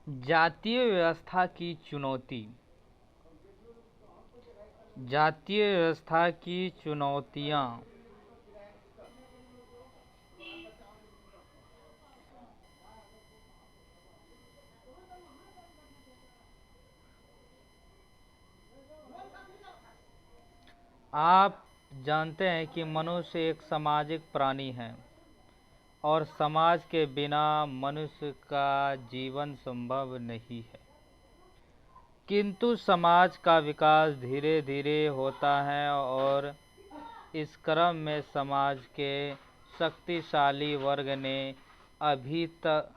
जातीय व्यवस्था की चुनौती। जातीय व्यवस्था की चुनौतियाँ। आप जानते हैं कि मनुष्य एक सामाजिक प्राणी है और समाज के बिना मनुष्य का जीवन संभव नहीं है। किंतु समाज का विकास धीरे धीरे होता है और इस क्रम में समाज के शक्तिशाली वर्ग ने अभी तक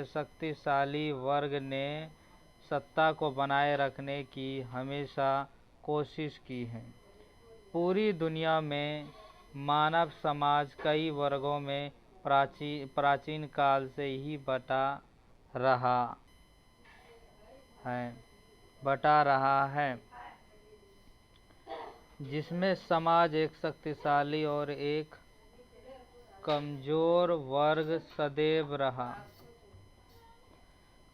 शक्तिशाली वर्ग ने सत्ता को बनाए रखने की हमेशा कोशिश की है। पूरी दुनिया में मानव समाज कई वर्गों में प्राचीन काल से ही बटा रहा है, जिसमें समाज एक शक्तिशाली और एक कमजोर वर्ग सदैव रहा।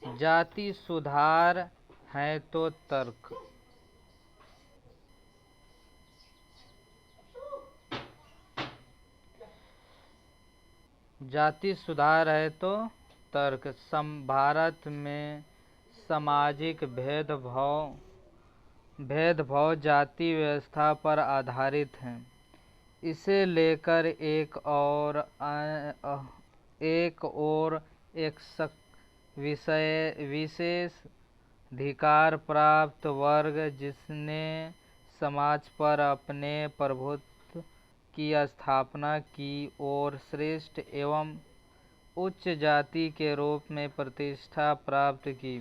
जाति सुधार है तो तर्क। जाति सुधार है तो तर्क। भारत में सामाजिक भेदभाव जाति व्यवस्था पर आधारित है। इसे लेकर एक विशेष अधिकार प्राप्त वर्ग, जिसने समाज पर अपने प्रभुत्व की स्थापना की और श्रेष्ठ एवं उच्च जाति के रूप में प्रतिष्ठा प्राप्त की,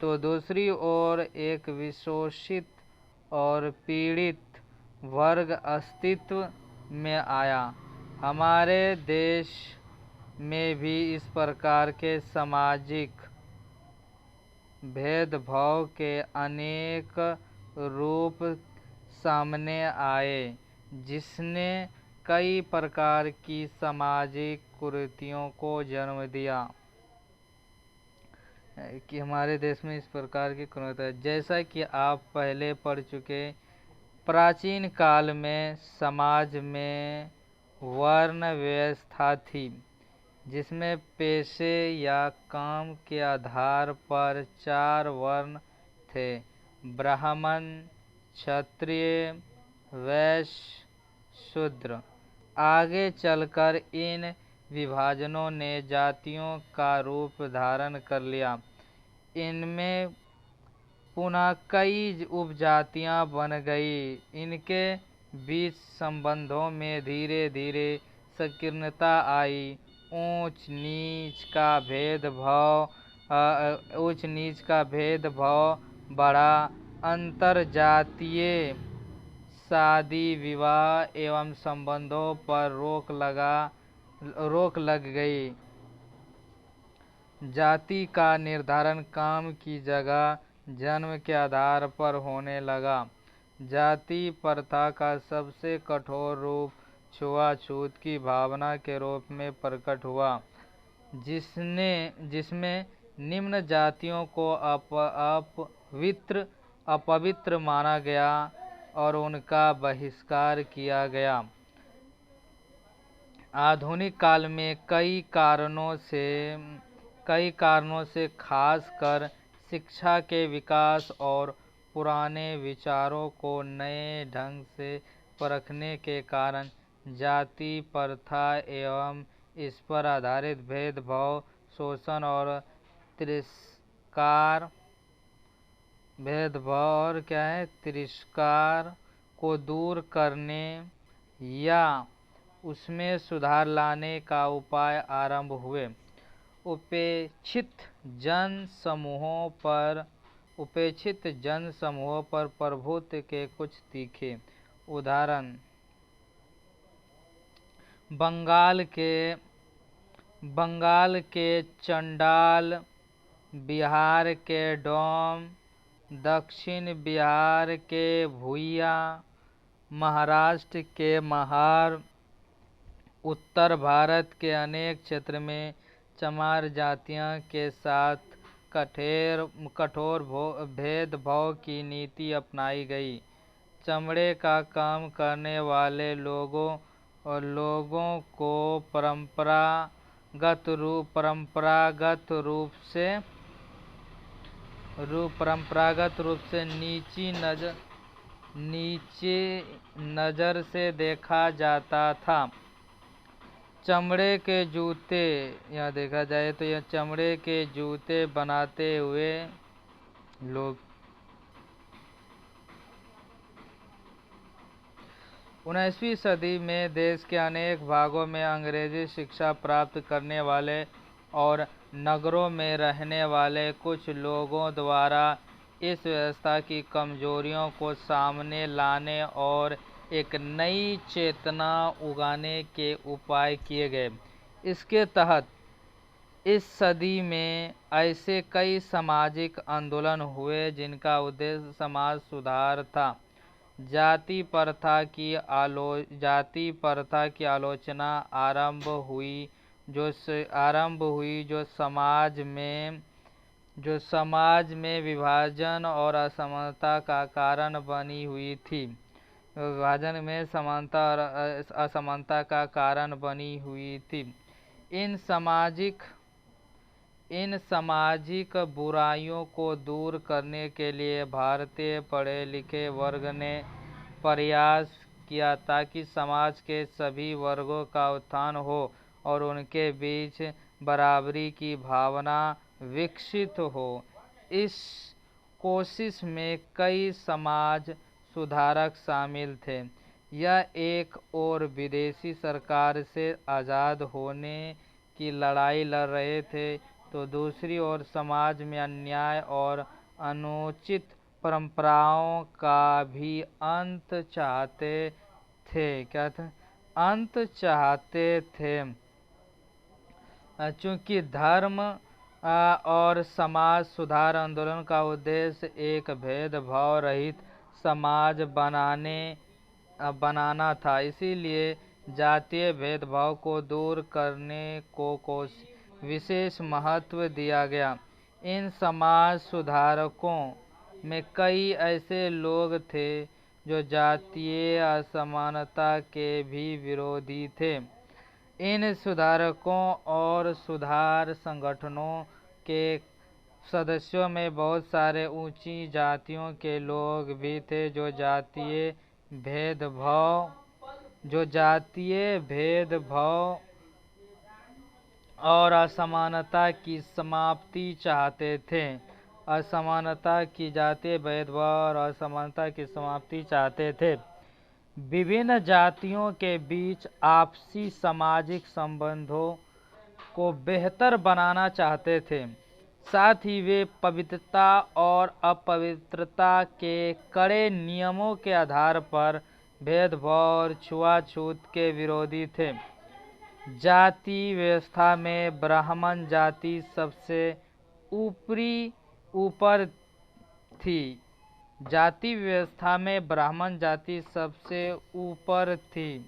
तो दूसरी ओर एक विशोषित और पीड़ित वर्ग अस्तित्व में आया। हमारे देश में भी इस प्रकार के सामाजिक भेदभाव के अनेक रूप सामने आए, जिसने कई प्रकार की सामाजिक कुरीतियों को जन्म दिया। कि हमारे देश में इस प्रकार की कुरीति है, जैसा कि आप पहले पढ़ चुके। प्राचीन काल में समाज में वर्ण व्यवस्था थी, जिसमें पेशे या काम के आधार पर 4 वर्ण थे: ब्राह्मण, क्षत्रिय, वैश्य, शूद्र। आगे चलकर इन विभाजनों ने जातियों का रूप धारण कर लिया। इनमें पुनः कई उपजातियां बन गई। इनके बीच संबंधों में धीरे धीरे संकीर्णता आई। ऊंच नीच का भेदभाव बढ़ा। अंतरजातीय शादी विवाह एवं संबंधों पर रोक लग गई। जाति का निर्धारण काम की जगह जन्म के आधार पर होने लगा। जाति प्रथा का सबसे कठोर रूप छुआछूत की भावना के रूप में प्रकट हुआ, जिसमें निम्न जातियों को अपवित्र माना गया और उनका बहिष्कार किया गया। आधुनिक काल में कई कारणों से खासकर शिक्षा के विकास और पुराने विचारों को नए ढंग से परखने के कारण जाति प्रथा एवं इस पर आधारित भेदभाव, शोषण और तिरस्कार को दूर करने या उसमें सुधार लाने का उपाय आरंभ हुए। उपेक्षित जन समूहों पर प्रभुत्व के कुछ तीखे उदाहरण बंगाल के चंडाल, बिहार के डोम, दक्षिण बिहार के भूया, महाराष्ट्र के महार, उत्तर भारत के अनेक क्षेत्र में चमार जातियों के साथ कठोर भेदभाव की नीति अपनाई गई। चमड़े का काम करने वाले लोगों को परंपरागत रूप से नीचे नज़र से देखा जाता था। चमड़े के जूते, यहाँ देखा जाए तो यह चमड़े के जूते बनाते हुए लोग 19वीं सदी में देश के अनेक भागों में अंग्रेजी शिक्षा प्राप्त करने वाले और नगरों में रहने वाले कुछ लोगों द्वारा इस व्यवस्था की कमजोरियों को सामने लाने और एक नई चेतना उगाने के उपाय किए गए। इसके तहत इस सदी में ऐसे कई सामाजिक आंदोलन हुए जिनका उद्देश्य समाज सुधार था। जाति प्रथा की आलोचना आरंभ हुई जो समाज में विभाजन और असमानता का कारण बनी हुई थी। विभाजन में समानता और असमानता का कारण बनी हुई थी। इन सामाजिक बुराइयों को दूर करने के लिए भारतीय पढ़े लिखे वर्ग ने प्रयास किया ताकि समाज के सभी वर्गों का उत्थान हो और उनके बीच बराबरी की भावना विकसित हो। इस कोशिश में कई समाज सुधारक शामिल थे। यह एक ओर विदेशी सरकार से आज़ाद होने की लड़ाई लड़ रहे थे तो दूसरी ओर समाज में अन्याय और अनुचित परंपराओं का भी अंत चाहते थे। चूंकि धर्म और समाज सुधार आंदोलन का उद्देश्य एक भेदभाव रहित समाज बनाना था, इसीलिए जातीय भेदभाव को दूर करने को विशेष महत्व दिया गया। इन समाज सुधारकों में कई ऐसे लोग थे जो जातीय असमानता के भी विरोधी थे। इन सुधारकों और सुधार संगठनों के सदस्यों में बहुत सारे ऊंची जातियों के लोग भी थे जो जातीय भेदभाव और असमानता की समाप्ति चाहते थे। जातीय भेदभाव और असमानता की समाप्ति चाहते थे। विभिन्न जातियों के बीच आपसी सामाजिक संबंधों को बेहतर बनाना चाहते थे। साथ ही वे पवित्रता और अपवित्रता के कड़े नियमों के आधार पर भेदभाव और छुआछूत के विरोधी थे। जाति व्यवस्था में ब्राह्मण जाति सबसे ऊपर थी। जाति व्यवस्था में ब्राह्मण जाति सबसे ऊपर थी,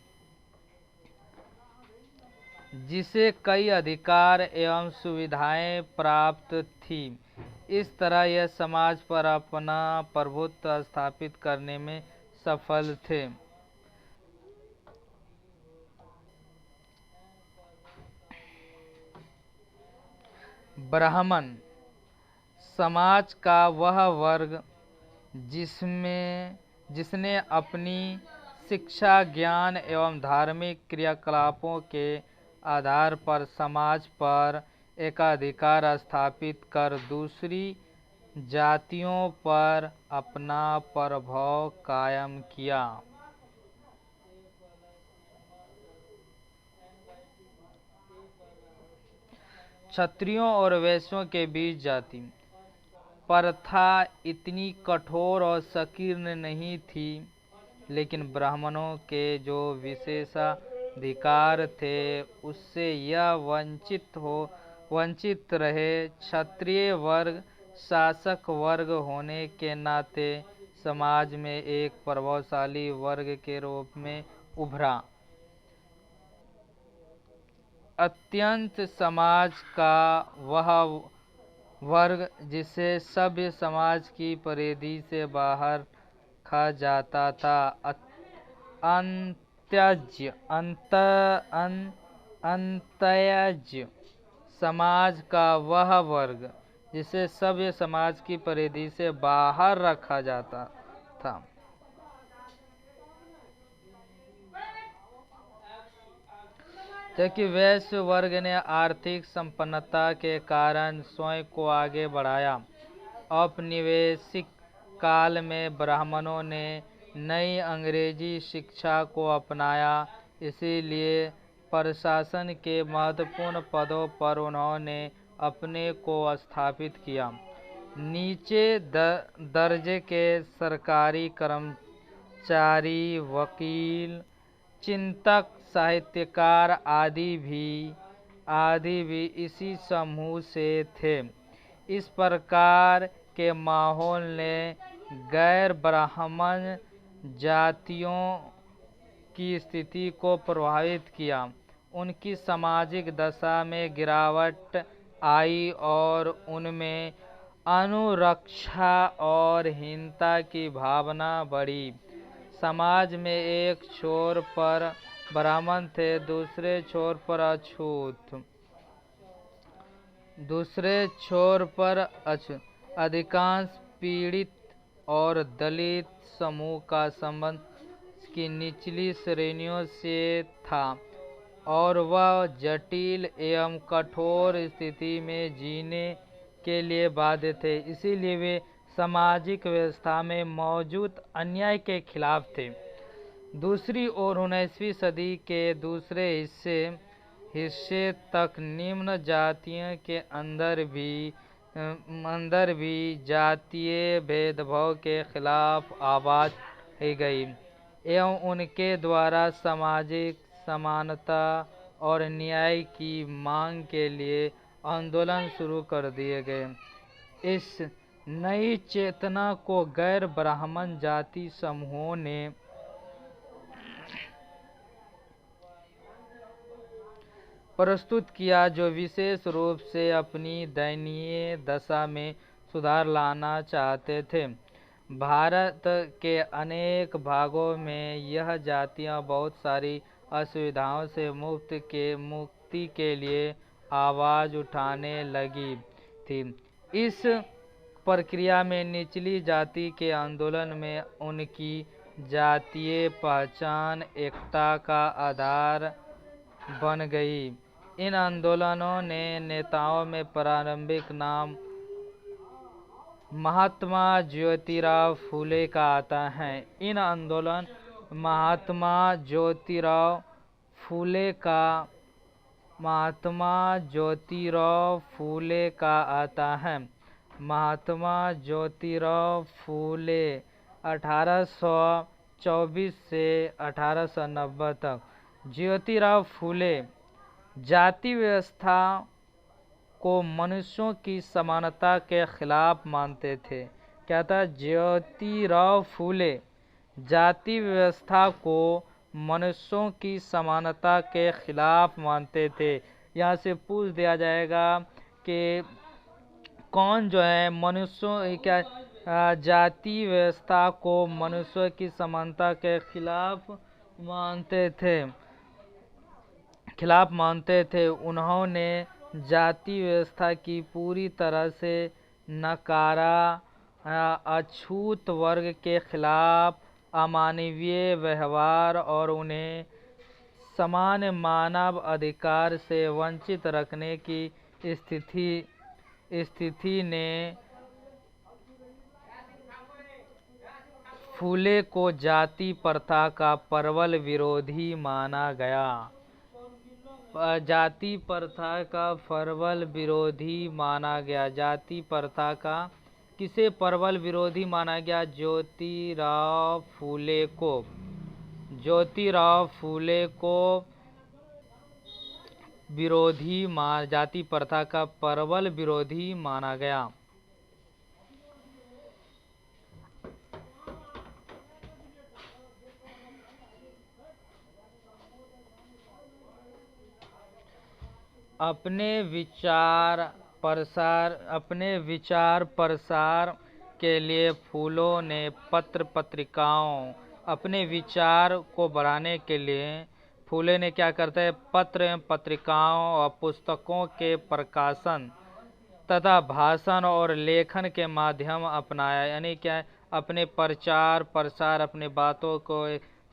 जिसे कई अधिकार एवं सुविधाएं प्राप्त थी। इस तरह यह समाज पर अपना प्रभुत्व स्थापित करने में सफल थे। ब्राह्मण समाज का वह वर्ग जिसने अपनी शिक्षा, ज्ञान एवं धार्मिक क्रियाकलापों के आधार पर समाज पर एकाधिकार स्थापित कर दूसरी जातियों पर अपना प्रभाव कायम किया। क्षत्रियों और वैश्यों के बीच जाति प्रथा इतनी कठोर और संकीर्ण नहीं थी, लेकिन ब्राह्मणों के जो विशेषाधिकार थे उससे यह वंचित रहे। क्षत्रिय वर्ग शासक वर्ग होने के नाते समाज में एक प्रभावशाली वर्ग के रूप में उभरा। अत्यंत समाज का वह वर्ग जिसे सभ्य समाज की परिधि से बाहर खा जाता था। अंत्यज अंत अन, अंत्यज समाज का वह वर्ग जिसे सभ्य समाज की परिधि से बाहर रखा जाता था। जबकि वैश्य वर्ग ने आर्थिक संपन्नता के कारण स्वयं को आगे बढ़ाया। औपनिवेशिक काल में ब्राह्मणों ने नई अंग्रेजी शिक्षा को अपनाया, इसीलिए प्रशासन के महत्वपूर्ण पदों पर उन्होंने अपने को स्थापित किया। नीचे दर्जे के सरकारी कर्मचारी, वकील, चिंतक, साहित्यकार आदि भी इसी समूह से थे। इस प्रकार के माहौल ने गैर ब्राह्मण जातियों की स्थिति को प्रभावित किया। उनकी सामाजिक दशा में गिरावट आई और उनमें अनुरक्षा और हीनता की भावना बढ़ी। समाज में एक छोर पर ब्राह्मण थे, दूसरे छोर पर अधिकांश पीड़ित और दलित समूह का संबंध की निचली श्रेणियों से था और वह जटिल एवं कठोर स्थिति में जीने के लिए बाध्य थे, इसीलिए वे सामाजिक व्यवस्था में मौजूद अन्याय के खिलाफ थे। दूसरी ओर 19वीं सदी के दूसरे हिस्से तक निम्न जातियों के अंदर भी जातीय भेदभाव के खिलाफ आवाज उठाई गई एवं उनके द्वारा सामाजिक समानता और न्याय की मांग के लिए आंदोलन शुरू कर दिए गए। इस नई चेतना को गैर ब्राह्मण जाति समूहों ने प्रस्तुत किया, जो विशेष रूप से अपनी दयनीय दशा में सुधार लाना चाहते थे। भारत के अनेक भागों में यह जातियां बहुत सारी असुविधाओं से मुक्ति के लिए आवाज उठाने लगी थी। इस प्रक्रिया में निचली जाति के आंदोलन में उनकी जातीय पहचान एकता का आधार बन गई। इन आंदोलनों ने नेताओं में प्रारंभिक नाम महात्मा ज्योतिराव फूले का आता है। इन आंदोलन महात्मा ज्योतिराव फूले का आता है। महात्मा ज्योतिराव फूले 1824 से 1890 तक। ज्योतिराव फूले जाति व्यवस्था को मनुष्यों की समानता के खिलाफ मानते थे। क्या था? ज्योतिराव फूले जाति व्यवस्था को मनुष्यों की समानता के खिलाफ मानते थे। यहाँ से पूछ दिया जाएगा कि कौन जो है मनुष्यों जाति व्यवस्था को मनुष्यों की समानता के खिलाफ मानते थे। उन्होंने जाति व्यवस्था की पूरी तरह से नकारा, अछूत वर्ग के खिलाफ अमानवीय व्यवहार और उन्हें समान मानव अधिकार से वंचित रखने की स्थिति ने फूले को जाति प्रथा का प्रबल विरोधी माना गया। जाति प्रथा का प्रबल विरोधी माना गया। जाति प्रथा का किसे प्रबल विरोधी माना गया? ज्योतिराव फूले को जाति प्रथा का प्रबल विरोधी माना गया। अपने विचार प्रसार के लिए फूलों ने पत्र पत्रिकाओं, अपने विचार को बढ़ाने के लिए फूले ने क्या करते हैं, पत्र एवं पत्रिकाओं और पुस्तकों के प्रकाशन तथा भाषण और लेखन के माध्यम अपनाया। यानी क्या है, अपने प्रचार प्रसार, अपने बातों को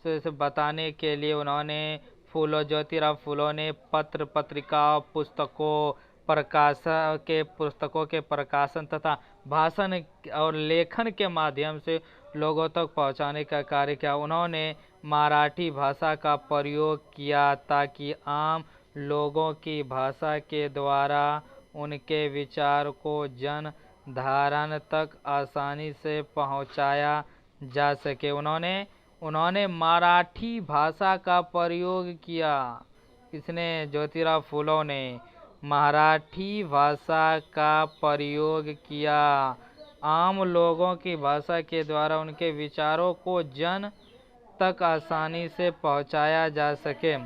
से बताने के लिए उन्होंने ज्योतिराव फूलों ने पत्र पत्रिका पुस्तकों के प्रकाशन तथा भाषण और लेखन के माध्यम से लोगों तक पहुंचाने का कार्य किया। उन्होंने मराठी भाषा का प्रयोग किया ताकि आम लोगों की भाषा के द्वारा उनके विचार को जन धारण तक आसानी से पहुंचाया जा सके। उन्होंने मराठी भाषा का प्रयोग किया। किसने? ज्योतिराव फूलों ने मराठी भाषा का प्रयोग किया, आम लोगों की भाषा के द्वारा उनके विचारों को जन तक आसानी से पहुंचाया जा सके।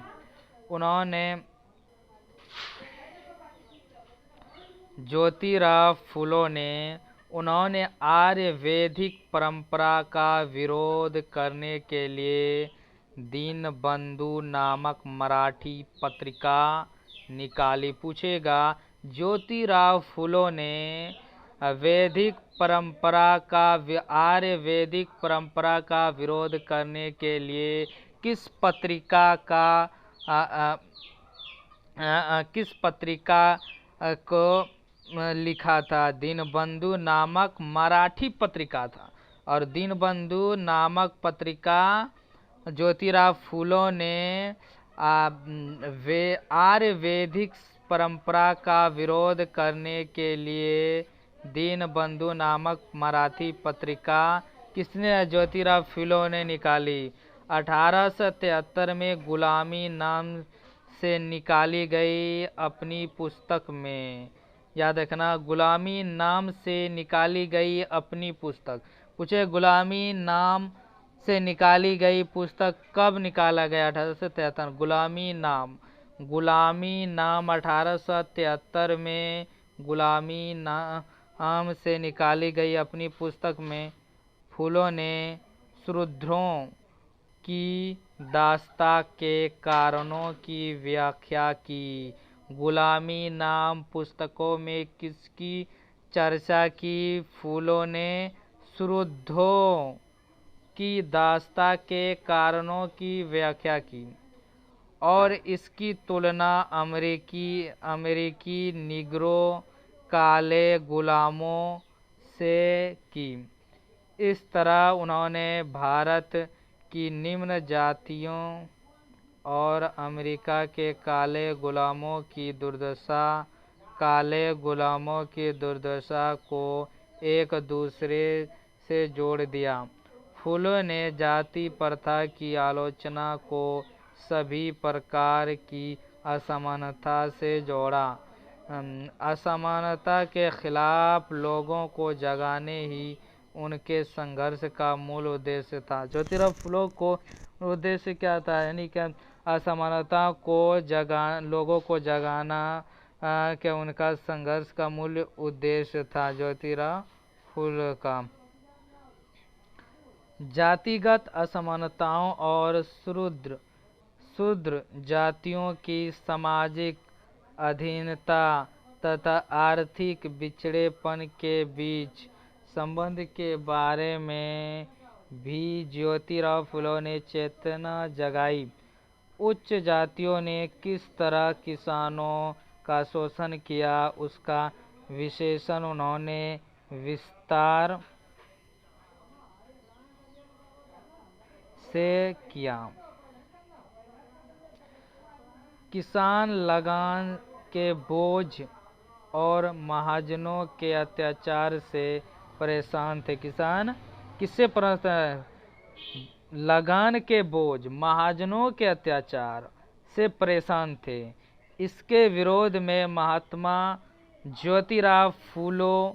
ज्योतिराव फूलों ने आर्यवैदिक परंपरा का विरोध करने के लिए दीनबंधु नामक मराठी पत्रिका निकाली। पूछेगा, ज्योतिराव फूलों ने आर्यवैदिक परंपरा का विरोध करने के लिए किस पत्रिका को लिखा था? दीनबंधु नामक मराठी पत्रिका था। और दीनबंधु नामक पत्रिका ज्योतिराव फूलों ने आर्यवैदिक परंपरा का विरोध करने के लिए दीनबंधु नामक मराठी पत्रिका किसने? ज्योतिराव फूलों ने निकाली। 1873 में गुलामी नाम से निकाली गई अपनी पुस्तक में, याद रखना, गुलामी नाम से निकाली गई अपनी पुस्तक। पूछे, गुलामी नाम से निकाली गई पुस्तक कब निकाला गया? 1873। गुलामी नाम 1873 में गुलामी नाम से निकाली गई अपनी पुस्तक में फूलों ने शूद्रों की दास्ता के कारणों की व्याख्या की। गुलामी नाम पुस्तकों में किसकी चर्चा की? फूलों ने शूद्रों की दास्ता के कारणों की व्याख्या की और इसकी तुलना अमेरिकी निग्रो काले गुलामों से की। इस तरह उन्होंने भारत की निम्न जातियों और अमेरिका के काले गुलामों की दुर्दशा को एक दूसरे से जोड़ दिया। फूलों ने जाति प्रथा की आलोचना को सभी प्रकार की असमानता से जोड़ा। असमानता के खिलाफ लोगों को जगाने ही उनके संघर्ष का मूल उद्देश्य था। ज्योतिराव फूलों को उद्देश्य क्या था? यानी क्या? असमानता को लोगों को जगाना क्या उनका संघर्ष का मूल उद्देश्य था ज्योतिराव फूलों का। जातिगत असमानताओं और शूद्र जातियों की सामाजिक अधीनता तथा आर्थिक पिछड़ेपन के बीच संबंध के बारे में भी ज्योतिराव फूलों ने चेतना जगाई। उच्च जातियों ने किस तरह किसानों का शोषण किया, उसका विश्लेषण उन्होंने विस्तार से किया। किसान लगान के बोझ और महाजनों के अत्याचार से परेशान थे। किसान किससे परेशान? लगान के बोझ, महाजनों के अत्याचार से परेशान थे। इसके विरोध में महात्मा ज्योतिराव फूलों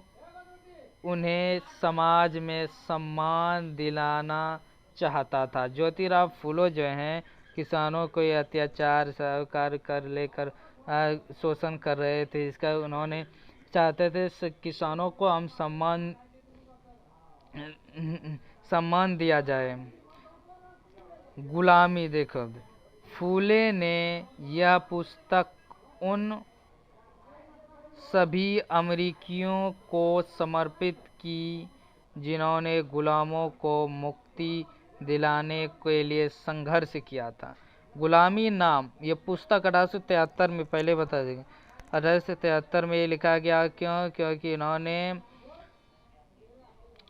उन्हें समाज में सम्मान दिलाना चाहता था। ज्योतिराव फूलों जो हैं किसानों को ये अत्याचार सरकार कर लेकर शोषण कर रहे थे। इसका उन्होंने चाहते थे किसानों को हम सम्मान दिया जाए। गुलामी देखो, फूले ने यह पुस्तक उन सभी अमेरिकियों को समर्पित की जिन्होंने गुलामों को मुक्ति दिलाने के लिए संघर्ष किया था। गुलामी नाम ये पुस्तक 1873 में, पहले बता देंगे, 1873 में ये लिखा गया। क्योंकि इन्होंने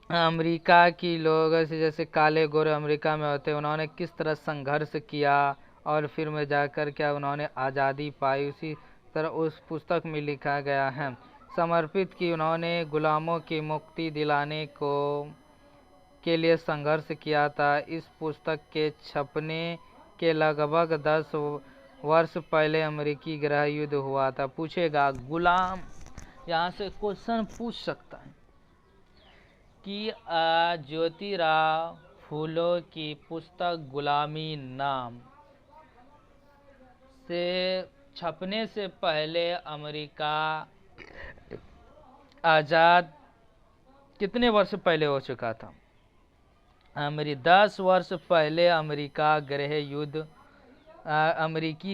अमेरिका की लोग से, जैसे काले गोरे अमेरिका में होते, उन्होंने किस तरह संघर्ष किया और फिर में जाकर क्या उन्होंने आज़ादी पाई, उसी तरह उस पुस्तक में लिखा गया है। समर्पित की उन्होंने गुलामों की मुक्ति दिलाने के लिए संघर्ष किया था। इस पुस्तक के छपने के लगभग 10 वर्ष पहले अमेरिकी गृह युद्ध हुआ था। पूछेगा गुलाम, यहाँ से क्वेश्चन पूछ सकता है कि ज्योतिराव फूले की पुस्तक गुलामी नाम से छपने से पहले अमेरिका आज़ाद कितने वर्ष पहले हो चुका था? 10 वर्ष पहले अमेरिकी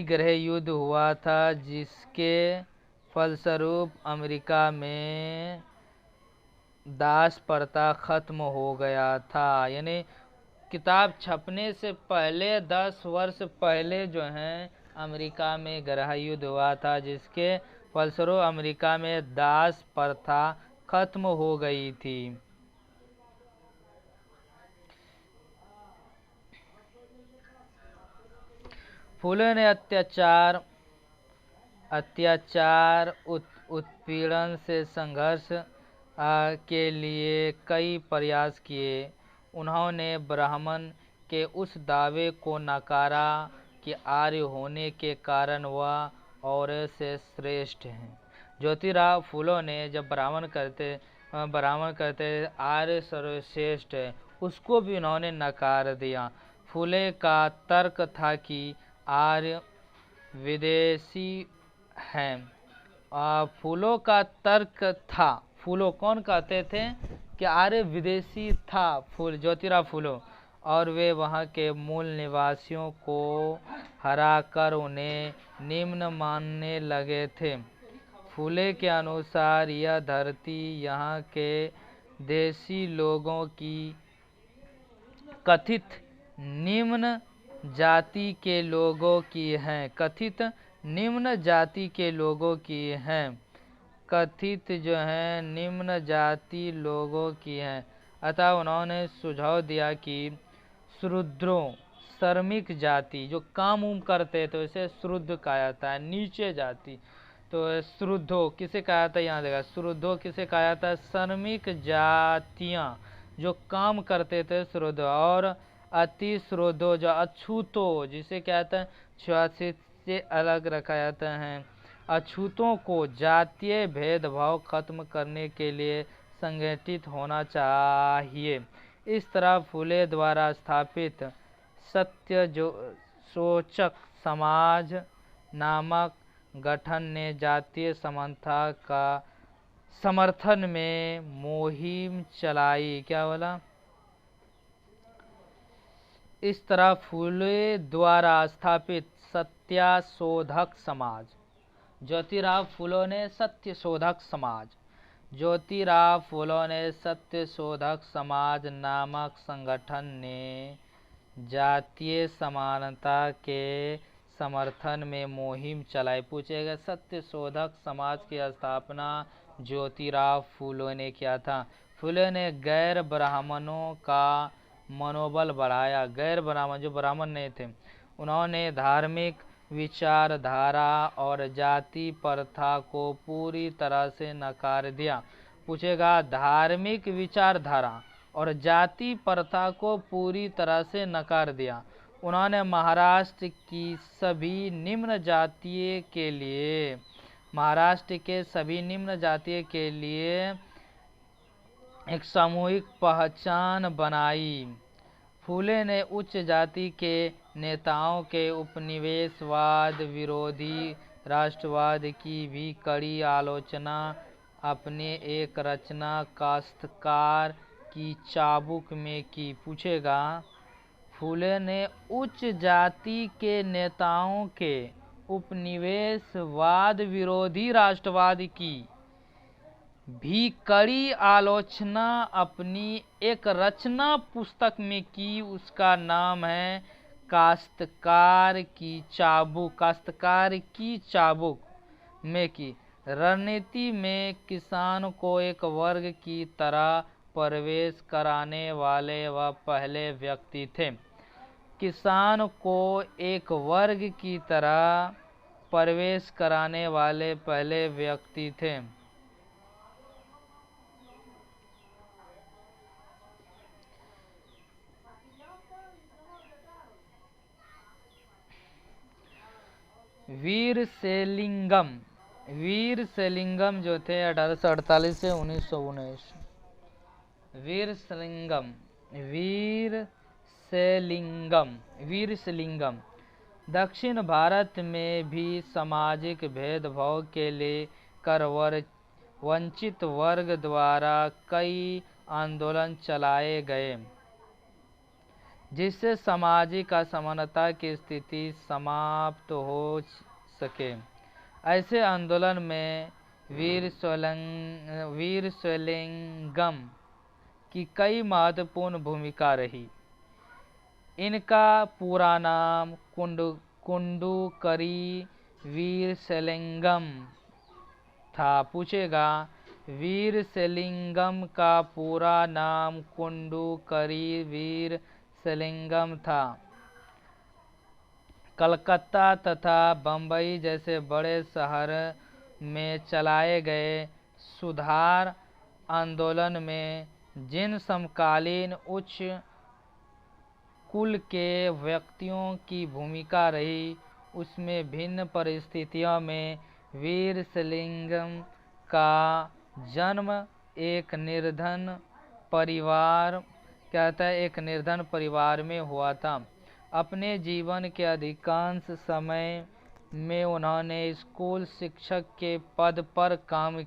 गृह युद्ध हुआ था, जिसके फलस्वरूप अमेरिका में दास प्रथा खत्म हो गया था। यानी किताब छपने से पहले 10 वर्ष पहले जो है अमेरिका में गृह युद्ध हुआ था, जिसके फलस्वरूप अमेरिका में दास प्रथा खत्म हो गई थी। फूले ने अत्याचार उत्पीड़न से संघर्ष के लिए कई प्रयास किए। उन्होंने ब्राह्मण के उस दावे को नकारा कि आर्य होने के कारण वह औरों से श्रेष्ठ हैं। ज्योतिराव फूले ने जब ब्राह्मण कहते आर्य सर्वश्रेष्ठ है, उसको भी उन्होंने नकार दिया। फूले का तर्क था कि आर्य विदेशी हैं। फूलों का तर्क था, फूलो कौन कहते थे कि आर्य विदेशी था ज्योतिराव फूले, और वे वहाँ के मूल निवासियों को हराकर उन्हें निम्न मानने लगे थे। फूले के अनुसार यह धरती यहाँ के देशी लोगों की कथित निम्न जाति के लोगों की है। कथित निम्न जाति के लोगों की है। कथित जो है निम्न जाति लोगों की है। अतः उन्होंने सुझाव दिया कि शूद्रों, श्रमिक जाति जो काम करते थे उसे शूद्र कहा जाता है, नीचे जाति। तो शूद्रो किसे कहा जाता है, यहाँ देखा, शूद्रो किसे कहा जाता है? श्रमिक जातियाँ जो काम करते थे शूद्र। और अति शूद्रो जो अछूतो, जिसे कहते हैं छुआछूत से अलग रखा जाता है। अछूतों को जातीय भेदभाव खत्म करने के लिए संगठित होना चाहिए। इस तरह फूले द्वारा स्थापित सत्य जो सूचक समाज नामक गठन ने जातीय समानता का समर्थन में मुहिम चलाई। क्या बोला? इस तरह फूले द्वारा स्थापित सत्यशोधक समाज, ज्योतिराव फूले ने सत्यशोधक समाज नामक संगठन ने जातीय समानता के समर्थन में मुहिम चलाई। पूछेगा सत्यशोधक समाज की स्थापना ज्योतिराव फूले ने किया था। फूले ने गैर ब्राह्मणों का मनोबल बढ़ाया। गैर ब्राह्मण जो ब्राह्मण नहीं थे, उन्होंने धार्मिक विचारधारा और जाति प्रथा को पूरी तरह से नकार दिया। पूछेगा धार्मिक विचारधारा और जाति प्रथा को पूरी तरह से नकार दिया। उन्होंने महाराष्ट्र के सभी निम्न जातियों के लिए एक सामूहिक पहचान बनाई। फूले ने उच्च जाति के नेताओं के उपनिवेशवाद विरोधी राष्ट्रवाद की भी कड़ी आलोचना अपने एक रचना काश्तकार की चाबुक में की। पूछेगा, फूले ने उच्च जाति के नेताओं के उपनिवेशवाद विरोधी राष्ट्रवाद की भी कड़ी आलोचना अपनी एक रचना पुस्तक में की। उसका नाम है काश्तकार की चाबुक। काश्तकार की चाबुक में की। रणनीति में किसान को एक वर्ग की तरह प्रवेश कराने वाले वह पहले व्यक्ति थे। किसान को एक वर्ग की तरह प्रवेश कराने वाले पहले व्यक्ति थे। वीर सेलिंगम जो थे 1848 से 1919। वीर सेलिंगम दक्षिण भारत में भी सामाजिक भेदभाव के लेकर वंचित वर्ग द्वारा कई आंदोलन चलाए गए, जिससे सामाजिक असमानता की स्थिति समाप्त हो सके। ऐसे आंदोलन में वीर सेलिंगम की कई महत्वपूर्ण भूमिका रही। इनका पूरा नाम कुंडूकरी वीर सेलिंगम था। पूछेगा, वीर सेलिंगम का पूरा नाम कुंडूकरी वीर सेलिंगम था। कलकत्ता तथा बम्बई जैसे बड़े शहर में चलाए गए सुधार आंदोलन में जिन समकालीन उच्च कुल के व्यक्तियों की भूमिका रही, उसमें भिन्न परिस्थितियों में वीर सेलिंगम का जन्म एक निर्धन परिवार में हुआ था। अपने जीवन के अधिकांश समय में उन्होंने स्कूल शिक्षक के पद पर काम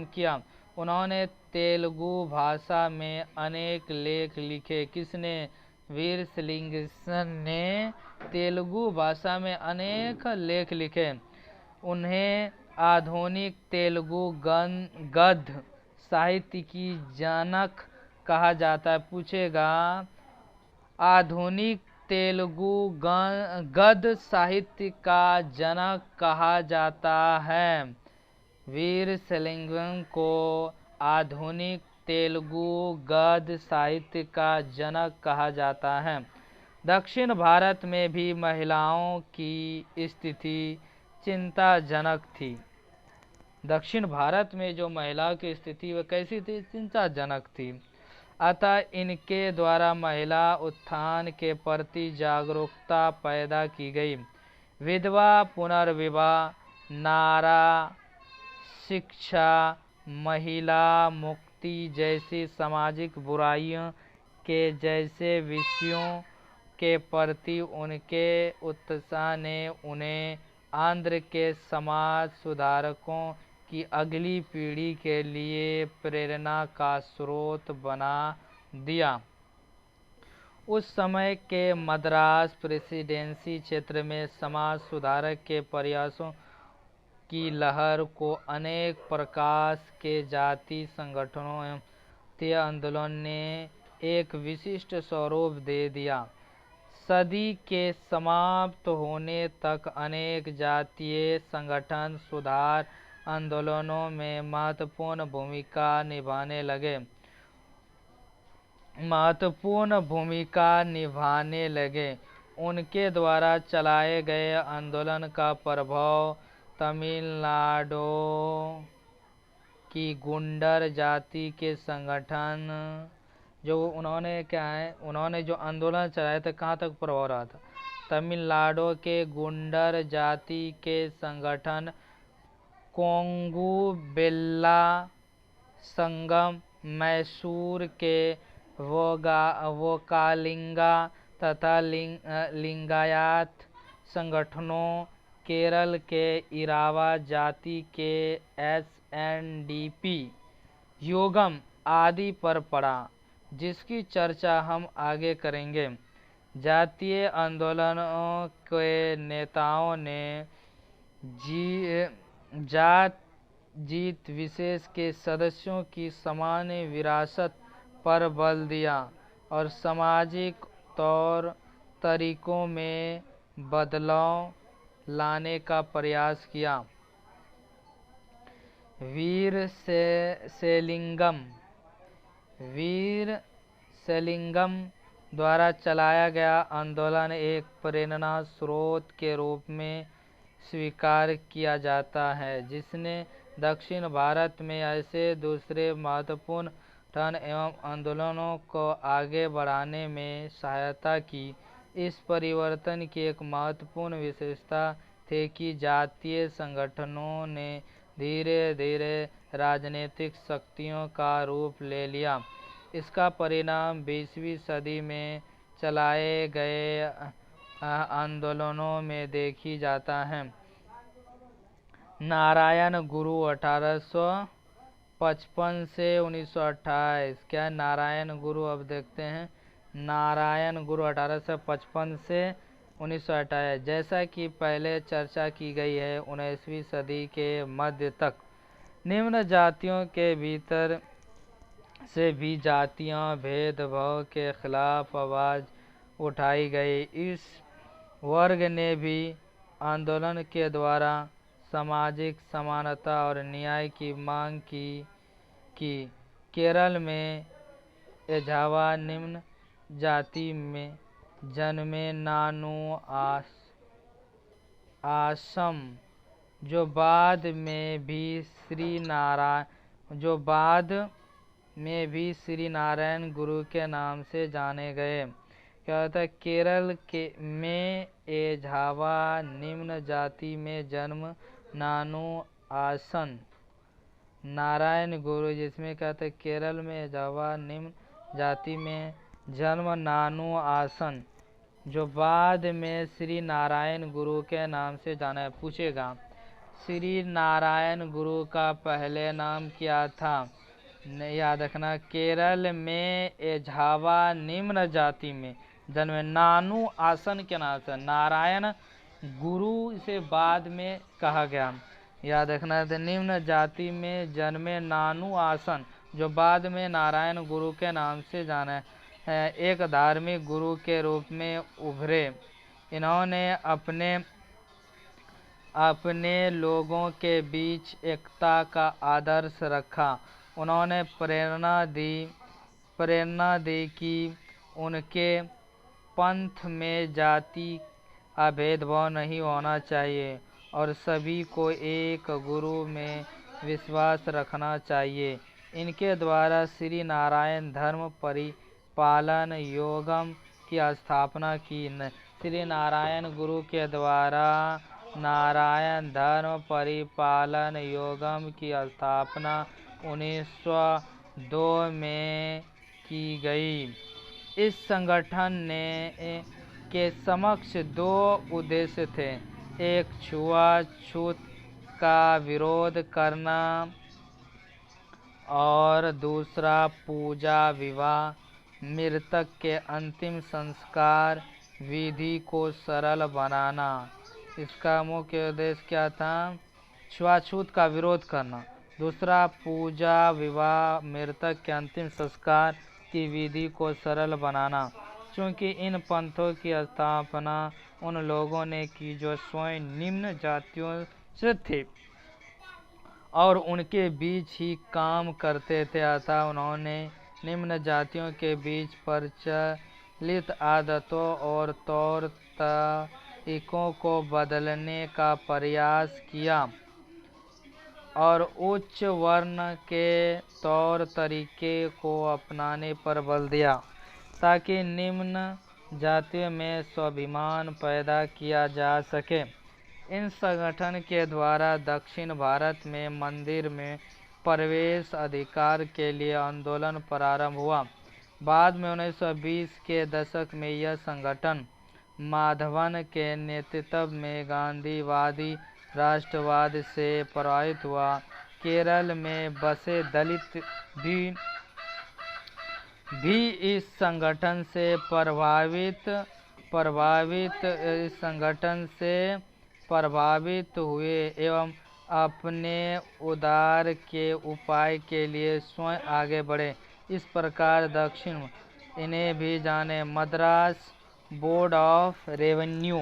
किया। उन्होंने तेलुगु भाषा में अनेक लेख लिखे। किसने? वीर सेलिंगम ने तेलुगु भाषा में अनेक लेख लिखे। उन्हें आधुनिक तेलुगु गद्य साहित्य की जनक कहा जाता है। पूछेगा, आधुनिक तेलुगु गद्य साहित्य का जनक कहा जाता है। वीर सेलिंगम को आधुनिक तेलुगु गद्य साहित्य का जनक कहा जाता है। दक्षिण भारत में भी महिलाओं की स्थिति चिंताजनक थी। दक्षिण भारत में जो महिलाओं की स्थिति वह कैसी थी? चिंताजनक थी। अतः इनके द्वारा महिला उत्थान के प्रति जागरूकता पैदा की गई। विधवा पुनर्विवाह, नारा शिक्षा, महिला मुक्ति जैसी सामाजिक बुराइयों के जैसे विषयों के प्रति उनके उत्साह ने उन्हें आंध्र के समाज सुधारकों की अगली पीढ़ी के लिए प्रेरणा का स्रोत बना दिया। उस समय के मद्रास प्रेसिडेंसी क्षेत्र में समाज सुधारक के प्रयासों की लहर को अनेक प्रकार के जाति संगठनों एवं आंदोलन ने एक विशिष्ट स्वरूप दे दिया। सदी के समाप्त होने तक अनेक जातीय संगठन सुधार आंदोलनों में महत्वपूर्ण भूमिका निभाने लगे। उनके द्वारा चलाए गए आंदोलन का प्रभाव तमिलनाडु की गुंडर जाति के संगठन उन्होंने जो आंदोलन चलाया था, कहाँ तक प्रभाव रहा था? तमिलनाडु के गुंडर जाति के संगठन कोंगू बेल्ला संगम, मैसूर के वोकालिंगा तथा लिंगायत संगठनों, केरल के इरावा जाति के SNDP योगम आदि पर पड़ा, जिसकी चर्चा हम आगे करेंगे। जातीय आंदोलनों के नेताओं ने जात जीत विशेष के सदस्यों की समान विरासत पर बल दिया और सामाजिक तौर तरीकों में बदलाव लाने का प्रयास किया। वीर सेलिंगम द्वारा चलाया गया आंदोलन एक प्रेरणा स्रोत के रूप में स्वीकार किया जाता है, जिसने दक्षिण भारत में ऐसे दूसरे महत्वपूर्ण टन एवं आंदोलनों को आगे बढ़ाने में सहायता की। इस परिवर्तन की एक महत्वपूर्ण विशेषता थी कि जातीय संगठनों ने धीरे धीरे राजनीतिक शक्तियों का रूप ले लिया। इसका परिणाम 20वीं सदी में चलाए गए आंदोलनों में देखी जाता है। नारायण गुरु 1855 से 1928। क्या नारायण गुरु, अब देखते हैं। नारायण गुरु 1855 से 1928। जैसा कि पहले चर्चा की गई है, 19वीं सदी के मध्य तक निम्न जातियों के भीतर से भी जातीय भेदभाव के खिलाफ आवाज उठाई गई। इस वर्ग ने भी आंदोलन के द्वारा सामाजिक समानता और न्याय की मांग की। केरल में एझावा निम्न जाति में जन्मे नानू आसम, जो बाद में भी श्री नारायण गुरु के नाम से जाने गए। क्या होता है? केरल में एझावा निम्न जाति में जन्म नानू आसन नारायण गुरु, जिसमें कहते हैं केरल में एझावा निम्न जाति में जन्म नानू आसन, जो बाद में श्री नारायण गुरु के नाम से जाना है। पूछेगा श्री नारायण गुरु का पहले नाम क्या था? याद रखना, केरल में एझावा निम्न जाति में जन्मे नानू आसन के नाम से नारायण गुरु से बाद में कहा गया। याद रखना, निम्न जाति में जन्मे नानू आसन, जो बाद में नारायण गुरु के नाम से जाना है, एक धार्मिक गुरु के रूप में उभरे। इन्होंने अपने लोगों के बीच एकता का आदर्श रखा। उन्होंने प्रेरणा दी कि उनके पंथ में जाति का भेदभाव नहीं होना चाहिए और सभी को एक गुरु में विश्वास रखना चाहिए। इनके द्वारा श्री नारायण धर्म परिपालन योगम की स्थापना की। श्री नारायण गुरु के द्वारा नारायण धर्म परिपालन योगम की स्थापना 1902 में की गई। इस संगठन के समक्ष दो उद्देश्य थे। एक, छुआछूत का विरोध करना और दूसरा, पूजा विवाह मृतक के अंतिम संस्कार विधि को सरल बनाना। इसका मुख्य उद्देश्य क्या था? छुआछूत का विरोध करना। दूसरा, पूजा विवाह मृतक के अंतिम संस्कार की विधि को सरल बनाना। क्योंकि इन पंथों की स्थापना उन लोगों ने की जो स्वयं निम्न जातियों से थे और उनके बीच ही काम करते थे, अतः उन्होंने निम्न जातियों के बीच प्रचलित आदतों और तौर तरीकों को बदलने का प्रयास किया और उच्च वर्ण के तौर तरीके को अपनाने पर बल दिया, ताकि निम्न जातियों में स्वाभिमान पैदा किया जा सके। इन संगठन के द्वारा दक्षिण भारत में मंदिर में प्रवेश अधिकार के लिए आंदोलन प्रारंभ हुआ। बाद में 1920 के दशक में यह संगठन माधवन के नेतृत्व में गांधीवादी राष्ट्रवाद से प्रभावित हुआ। केरल में बसे दलित भी इस संगठन से प्रभावित हुए एवं अपने उद्धार के उपाय के लिए स्वयं आगे बढ़े। इस प्रकार दक्षिण इन्हें भी जाने मद्रास बोर्ड ऑफ रेवेन्यू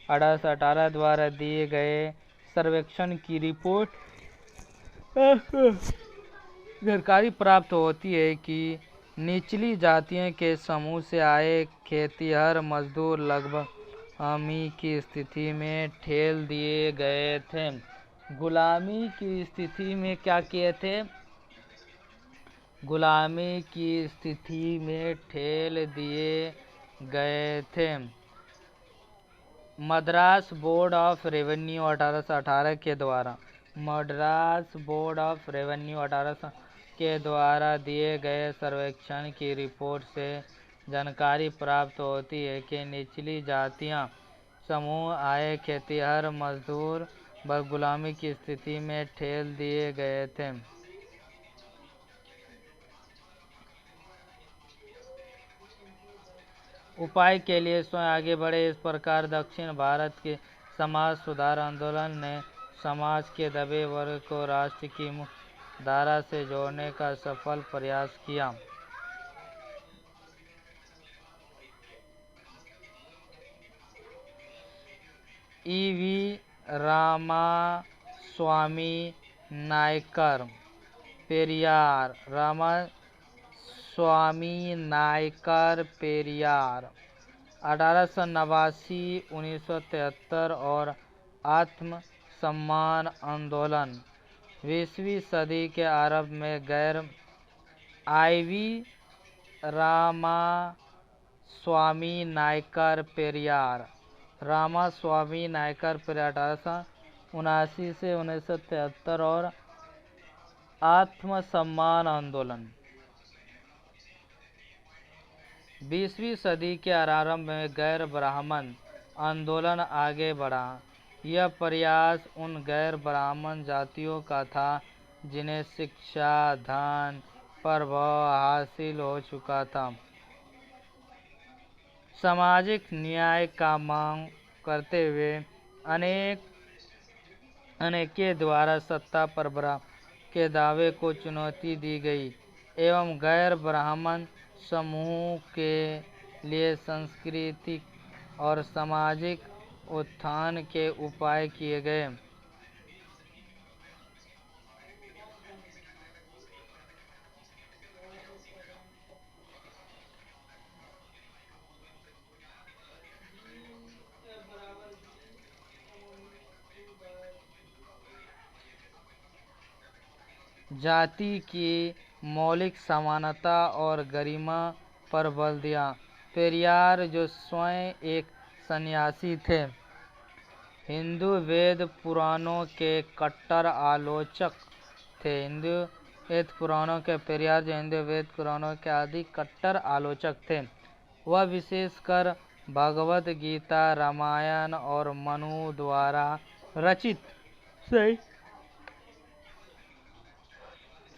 1818 द्वारा दिए गए सर्वेक्षण की रिपोर्ट जानकारी प्राप्त होती है कि निचली जातियों के समूह से आए खेतिहर मजदूर लगभग गुलामी की स्थिति में ठेल दिए गए थे। गुलामी की स्थिति में क्या किए थे? गुलामी की स्थिति में ठेल दिए गए थे। मद्रास बोर्ड ऑफ रेवेन्यू 1818 के द्वारा मद्रास बोर्ड ऑफ रेवेन्यू 18 के द्वारा दिए गए सर्वेक्षण की रिपोर्ट से जानकारी प्राप्त होती है कि निचली जातियां समूह आए खेतिहर मजदूर व गुलामी की स्थिति में ठेल दिए गए थे। उपाय के लिए स्वयं आगे बढ़े। इस प्रकार दक्षिण भारत के समाज सुधार आंदोलन ने समाज के दबे वर्ग को राष्ट्र की मुख्य धारा से जोड़ने का सफल प्रयास किया। ई.वी. रामास्वामी नायकर पेरियार रामास्वामी नायकर पेरियार 1889 1973 और आत्म सम्मान आंदोलन 20वीं सदी के आरंभ में गैर आई.वी. रामास्वामी नायकर पेरियार 1879 से 1973 और आत्मसम्मान आंदोलन 20वीं सदी के आरंभ में गैर ब्राह्मण आंदोलन आगे बढ़ा। यह प्रयास उन गैर ब्राह्मण जातियों का था जिन्हें शिक्षा धन प्रभाव हासिल हो चुका था। सामाजिक न्याय का मांग करते हुए अनेक के द्वारा सत्ता पर के दावे को चुनौती दी गई एवं गैर ब्राह्मण समूह के लिए सांस्कृतिक और सामाजिक उत्थान के उपाय किए गए। जाति की मौलिक समानता और गरिमा पर बल दिया। पेरियार जो स्वयं एक सन्यासी थे, हिंदू वेद पुराणों के कट्टर आलोचक थे। पेरियार जो हिंदू वेद पुराणों के आदि कट्टर आलोचक थे। वह विशेषकर भगवद गीता रामायण और मनु द्वारा रचित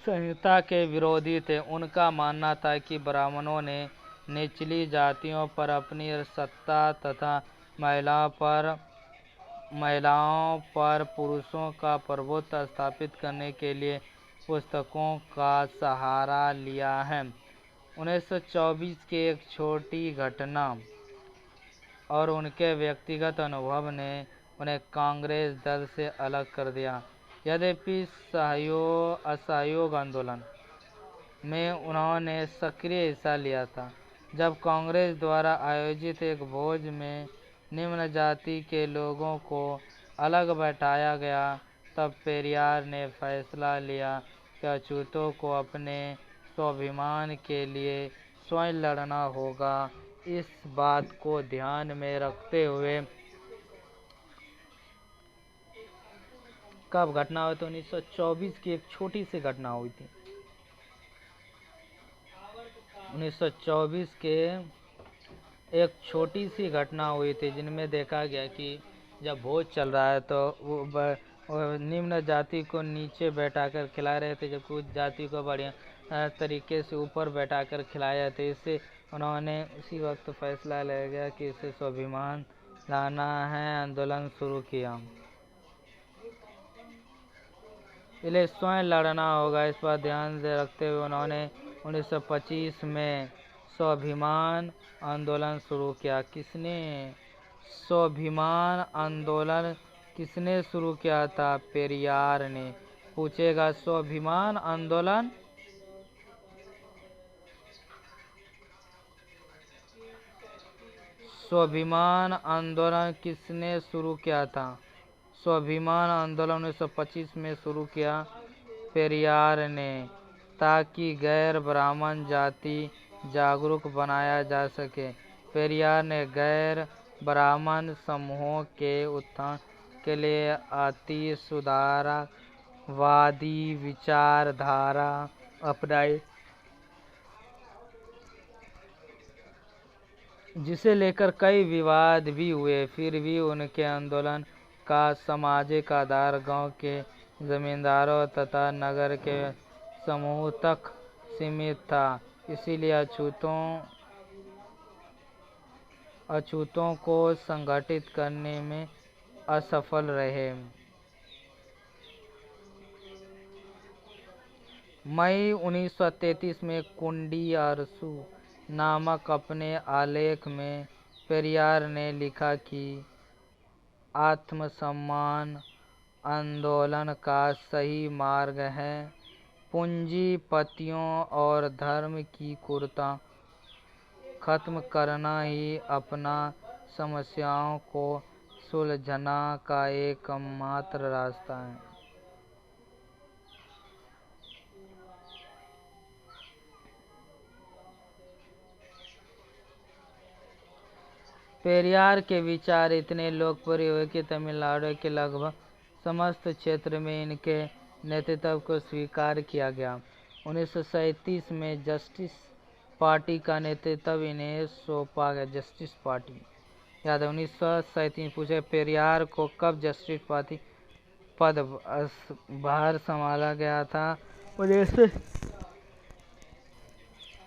संहिता के विरोधी थे। उनका मानना था कि ब्राह्मणों ने निचली जातियों पर अपनी सत्ता तथा महिलाओं पर पुरुषों का प्रभुत्व स्थापित करने के लिए पुस्तकों का सहारा लिया है। 1924 की एक छोटी घटना और उनके व्यक्तिगत अनुभव ने उन्हें कांग्रेस दल से अलग कर दिया। यद्यपि असहयोग आंदोलन में उन्होंने सक्रिय हिस्सा लिया था। जब कांग्रेस द्वारा आयोजित एक भोज में निम्न जाति के लोगों को अलग बैठाया गया, तब पेरियार ने फैसला लिया कि अछूतों को अपने स्वाभिमान के लिए स्वयं लड़ना होगा। इस बात को ध्यान में रखते हुए कब घटना हुई तो 1924 की एक छोटी सी घटना हुई थी। 1924 के एक छोटी सी घटना हुई थी, जिनमें देखा गया कि जब भोज चल रहा है तो वो निम्न जाति को नीचे बैठाकर खिला रहे थे, जबकि उच्च जाति को बढ़िया तरीके से ऊपर बैठाकर खिलाया था। इससे उन्होंने उसी वक्त फैसला ले गया कि इसे स्वाभिमान लाना है, आंदोलन शुरू किया। इसलिए स्वयं लड़ना होगा, इस पर ध्यान से रखते हुए उन्होंने 1925 में स्वाभिमान आंदोलन शुरू किया। किसने स्वाभिमान आंदोलन किसने शुरू किया था? पेरियार ने। पूछेगा स्वाभिमान आंदोलन किसने शुरू किया था? स्वाभिमान आंदोलन 1925 में शुरू किया पेरियार ने, ताकि गैर ब्राह्मण जाति जागरूक बनाया जा सके। पेरियार ने गैर ब्राह्मण समूहों के उत्थान के लिए अति सुधारवादी विचारधारा अपनाई, जिसे लेकर कई विवाद भी हुए। फिर भी उनके आंदोलन का सामाजिक आधार गांव के जमींदारों तथा नगर के समूह तक सीमित था, इसीलिए अछूतों को संगठित करने में असफल रहे। मई 1933 में कुंडी अरसू नामक अपने आलेख में पेरियार ने लिखा कि आत्मसम्मान आंदोलन का सही मार्ग है। पूंजीपतियों और धर्म की कुरीति खत्म करना ही अपना समस्याओं को सुलझाने का एकमात्र रास्ता है। पेरियार के विचार इतने लोकप्रिय हुए कि तमिलनाडु के लगभग समस्त क्षेत्र में इनके नेतृत्व को स्वीकार किया गया। 1937 में जस्टिस पार्टी का नेतृत्व इन्हें सौंपा गया। जस्टिस पार्टी याद है 1937। पूछे पेरियार को कब जस्टिस पार्टी पद भार संभाला गया था?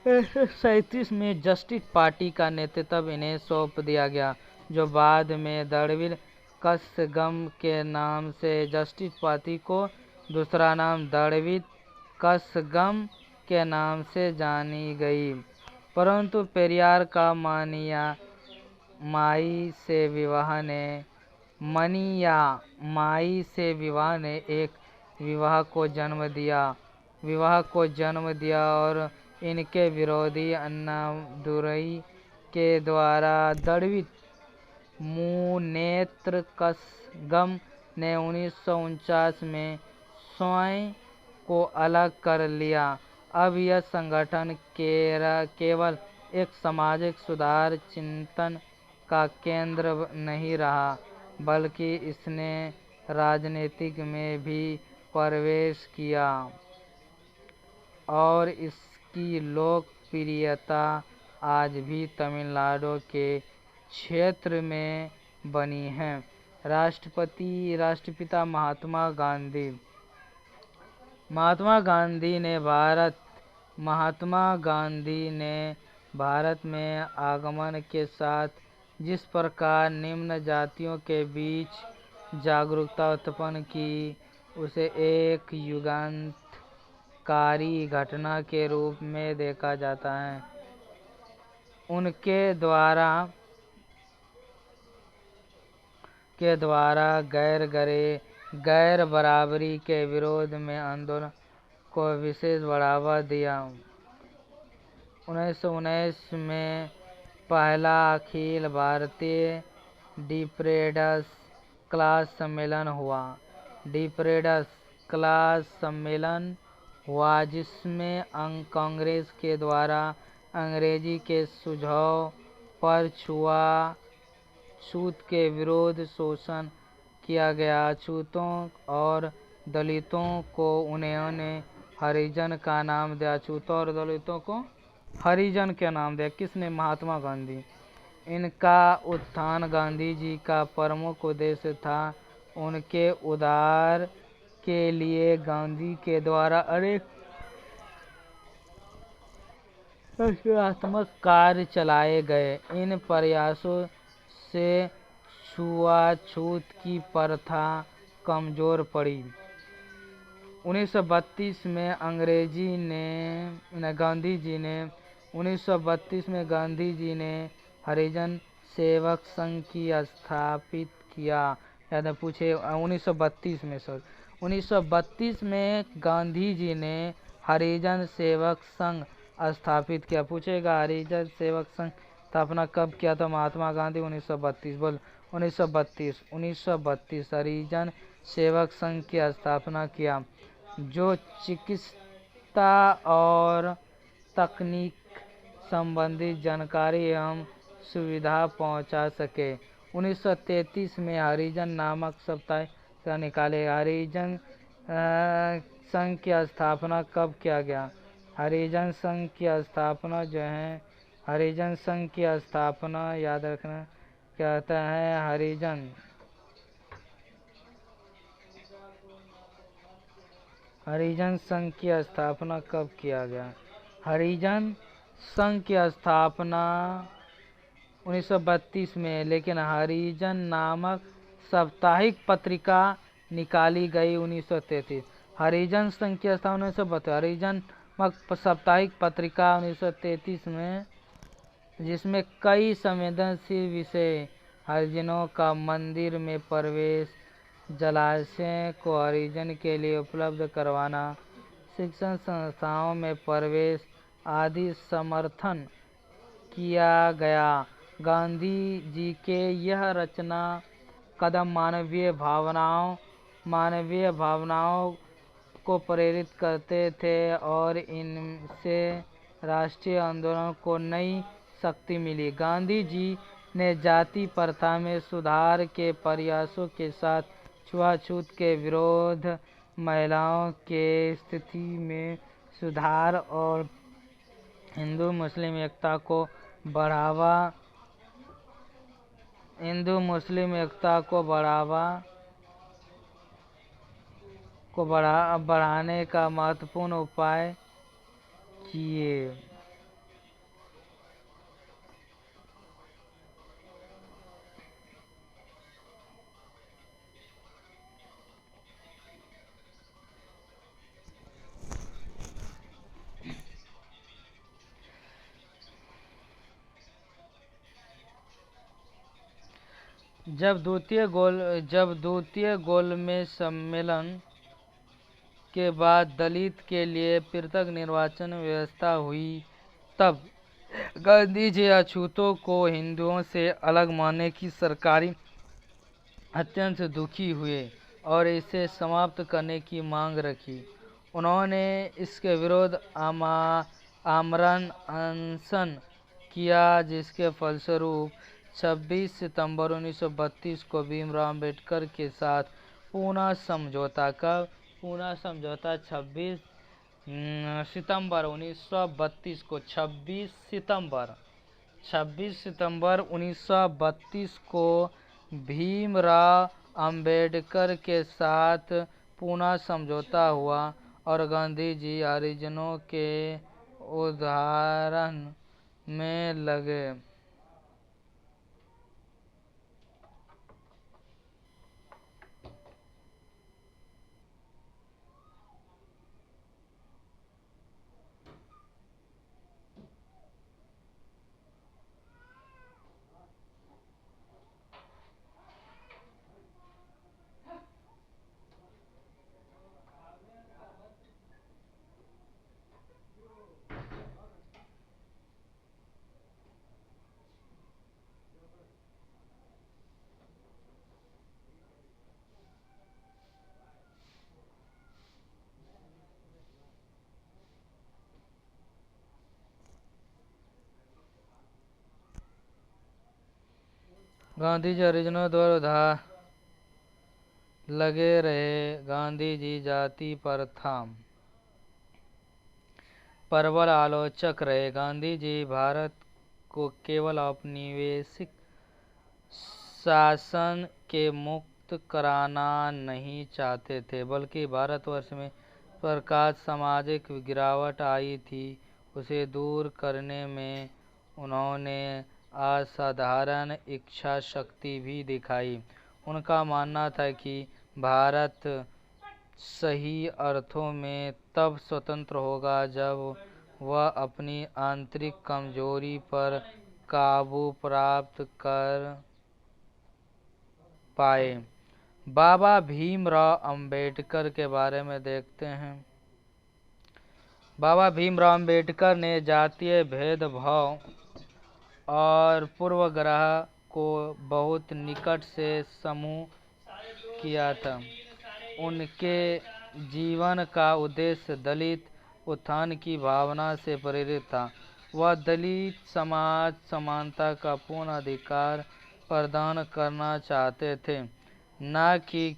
1937 में जस्टिस पार्टी का नेतृत्व इन्हें सौंप दिया गया, जो बाद में द्रविड़ कसगम के नाम से जस्टिस पार्टी को दूसरा नाम द्रविड़ कसगम के नाम से जानी गई। परंतु पेरियार का मनीया माई से विवाह ने एक विवाह को जन्म दिया और इनके विरोधी अन्नादुरई के द्वारा द्रविड़ मुनेत्र कसगम ने 1949 में स्वयं को अलग कर लिया। अब यह संगठन केवल एक सामाजिक सुधार चिंतन का केंद्र नहीं रहा, बल्कि इसने राजनीति में भी प्रवेश किया और इसकी लोकप्रियता आज भी तमिलनाडु के क्षेत्र में बनी है। राष्ट्रपिता महात्मा गांधी ने भारत में आगमन के साथ जिस प्रकार निम्न जातियों के बीच जागरूकता उत्पन्न की, उसे एक युगांतकारी घटना के रूप में देखा जाता है। उनके द्वारा गैर बराबरी के विरोध में आंदोलन को विशेष बढ़ावा दिया। 1919 में पहला अखिल भारतीय डिप्रेडर्स क्लास सम्मेलन हुआ, जिसमें कांग्रेस के द्वारा अंग्रेजी के सुझाव पर छूत के विरुद्ध शोषण किया गया। अछूतों और दलितों को उन्होंने हरिजन का नाम दिया। अछूतों और दलितों को हरिजन क्या नाम दिया? किसने? महात्मा गांधी। इनका उत्थान गांधी जी का प्रमुख उद्देश्य था। उनके उद्धार के लिए गांधी के द्वारा अनेक रचनात्मक कार्य चलाए गए। इन प्रयासों से छुआछूत की प्रथा कमजोर पड़ी। 1932 में गांधी जी ने हरिजन सेवक संघ की स्थापित किया। याद पूछे 1932 में 1932 में गांधी जी ने हरिजन सेवक संघ स्थापित किया। पूछेगा हरिजन सेवक संघ स्थापना कब किया था? महात्मा गांधी 1932। बोल 1932 हरिजन सेवक संघ की स्थापना किया, जो चिकित्सा और तकनीक संबंधी जानकारी एवं सुविधा पहुंचा सके। 1933 में हरिजन नामक साप्ताहिक निकाले। हरिजन संघ की स्थापना कब किया गया? हरिजन संघ की स्थापना जो है, हरिजन संघ की स्थापना याद रखना कहता है। हरिजन संघ की स्थापना कब किया गया? हरिजन संघ की स्थापना 1932 में, लेकिन हरिजन नामक साप्ताहिक पत्रिका निकाली गई 1933। हरिजन संघ की स्थापना 1932, हरिजन साप्ताहिक पत्रिका 1933 में, जिसमें कई संवेदनशील विषय, हरिजनों का मंदिर में प्रवेश, जलाशय को हरिजन के लिए उपलब्ध करवाना, शिक्षण संस्थाओं में प्रवेश आदि समर्थन किया गया। गांधी जी के यह रचना कदम मानवीय भावनाओं को प्रेरित करते थे और इनसे राष्ट्रीय आंदोलन को नई शक्ति मिली। गांधी जी ने जाति प्रथा में सुधार के प्रयासों के साथ छुआछूत के विरोध, महिलाओं के स्थिति में सुधार और हिंदू मुस्लिम एकता को बढ़ाने का महत्वपूर्ण उपाय किए। जब द्वितीय गोलमेज सम्मेलन के बाद दलित के लिए पृथक निर्वाचन व्यवस्था हुई, तब गांधी जी अछूतों को हिंदुओं से अलग मानने की सरकारी अत्यंत दुखी हुए और इसे समाप्त करने की मांग रखी। उन्होंने इसके विरोध आमरण अनशन किया, जिसके फलस्वरूप 26 सितंबर 1932 को भीमराव अम्बेडकर के साथ पूना समझौता 26 सितंबर 1932 को 26 सितंबर 1932 को भीमराव अम्बेडकर के साथ पूना समझौता हुआ और गांधी जी हरिजनों के उद्धारण में लगे। गांधी जी हरिजनों द्वारा उद्धार लगे रहे। गांधी जी जाति प्रथा प्रबल आलोचक रहे। गांधी जी भारत को केवल औपनिवेशिक शासन के मुक्त कराना नहीं चाहते थे, बल्कि भारतवर्ष में प्रकाश सामाजिक गिरावट आई थी, उसे दूर करने में उन्होंने असाधारण इच्छा शक्ति भी दिखाई। उनका मानना था कि भारत सही अर्थों में तब स्वतंत्र होगा जब वह अपनी आंतरिक कमजोरी पर काबू प्राप्त कर पाए। बाबा भीमराव अंबेडकर के बारे में देखते हैं। बाबा भीमराव अंबेडकर ने जातीय भेदभाव और पूर्वाग्रह को बहुत निकट से समूह किया था। उनके जीवन का उद्देश्य दलित उत्थान की भावना से प्रेरित था। वह दलित समाज समानता का पूर्ण अधिकार प्रदान करना चाहते थे, न कि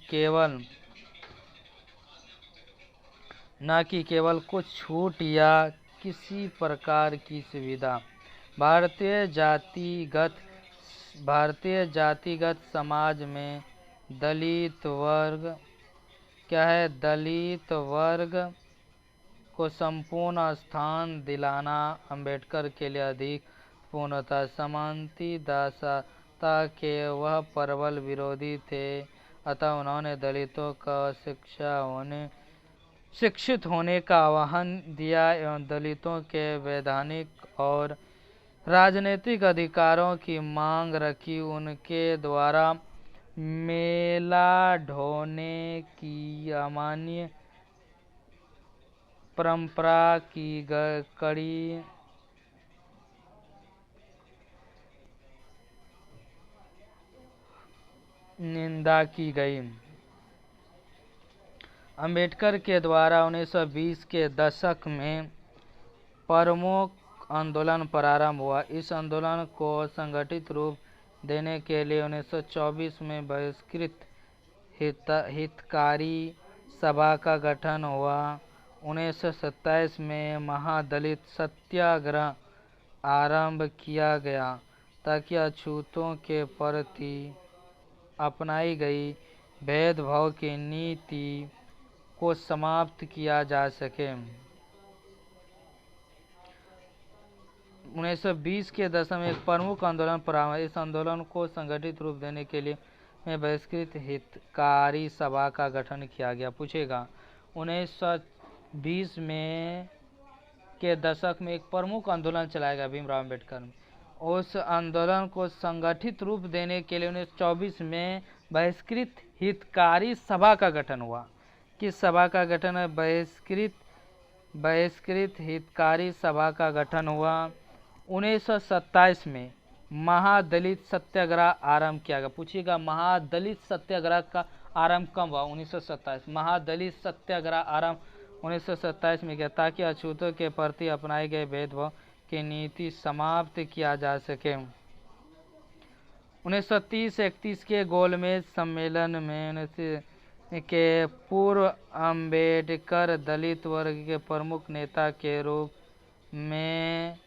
केवल कुछ छूट या किसी प्रकार की सुविधा। भारतीय जातिगत समाज में दलित वर्ग को संपूर्ण स्थान दिलाना अंबेडकर के लिए अधिक पूर्ण था। समानती दासता के वह प्रबल विरोधी थे, अतः उन्होंने दलितों का शिक्षित होने का आह्वान दिया एवं दलितों के वैधानिक और राजनीतिक अधिकारों की मांग रखी। उनके द्वारा मेला ढोने की अमान्य परंपरा की कड़ी निंदा की गई। अंबेडकर के द्वारा 1920 के दशक में प्रमुख आंदोलन प्रारंभ हुआ। इस आंदोलन को संगठित रूप देने के लिए 1924 में बहिष्कृत हितकारी सभा का गठन हुआ। 1927 में महादलित सत्याग्रह आरंभ किया गया ताकि अछूतों के प्रति अपनाई गई भेदभाव की नीति को समाप्त किया जा सके। 1920 के दशक में एक प्रमुख आंदोलन प्रारंभ। इस आंदोलन को संगठित रूप देने के लिए बहिष्कृत हितकारी सभा का गठन किया गया। पूछेगा 1920 में के दशक में एक प्रमुख आंदोलन चलाया गया भीमराव अंबेडकर। उस आंदोलन को संगठित रूप देने के लिए 1924 में बहिष्कृत हितकारी सभा का गठन हुआ। किस सभा का गठन है? बहिष्कृत हितकारी सभा का गठन हुआ। 1927 में महादलित सत्याग्रह आरंभ किया गया। पूछिएगा महादलित सत्याग्रह का आरंभ कब हुआ? 1927। महादलित सत्याग्रह आरंभ 1927 में किया ताकि अछूतों के प्रति अपनाए गए भेदभाव की नीति समाप्त किया जा सके। 1930-31 के गोलमेज सम्मेलन में के पूर्व अंबेडकर दलित वर्ग के प्रमुख नेता के रूप में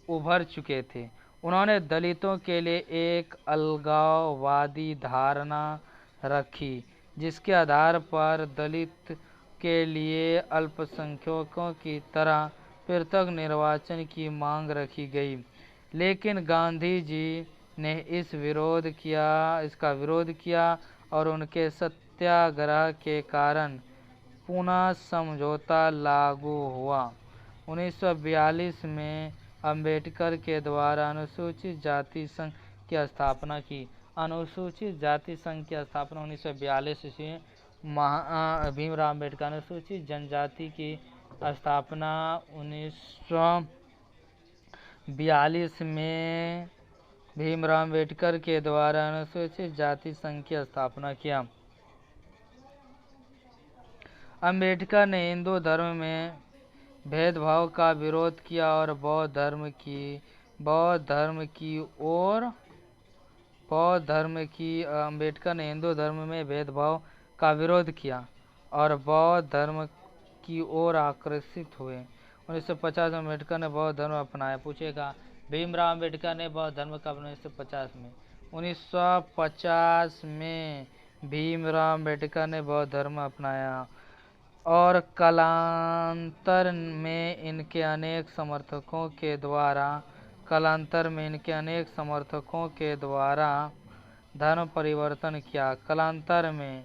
उभर चुके थे। उन्होंने दलितों के लिए एक अलगाववादी धारणा रखी, जिसके आधार पर दलित के लिए अल्पसंख्यकों की तरह पृथक निर्वाचन की मांग रखी गई। लेकिन गांधी जी ने इसका विरोध किया और उनके सत्याग्रह के कारण पुनः समझौता लागू हुआ। 1942 में अंबेडकर के द्वारा अनुसूचित जाति संघ की स्थापना की। अनुसूचित जाति संघ की स्थापना 1942 ईस्वी में भीमराव अंबेडकर। अनुसूचित जनजाति की स्थापना 1942 में भीमराव अंबेडकर के द्वारा अनुसूचित जाति संघ की स्थापना किया। अंबेडकर ने हिंदू धर्म में भेदभाव का विरोध किया और बौद्ध धर्म की अंबेडकर ने हिंदू धर्म में भेदभाव का विरोध किया और बौद्ध धर्म की ओर आकर्षित हुए। 1950 में अम्बेडकर ने बौद्ध धर्म अपनाया। पूछेगा भीमराव अम्बेडकर ने बौद्ध धर्म कब अपनाया? 1950 में। 1950 में भीमराव अम्बेडकर ने बौद्ध धर्म अपनाया और कालांतर में इनके अनेक समर्थकों के द्वारा धर्म परिवर्तन किया। कालांतर में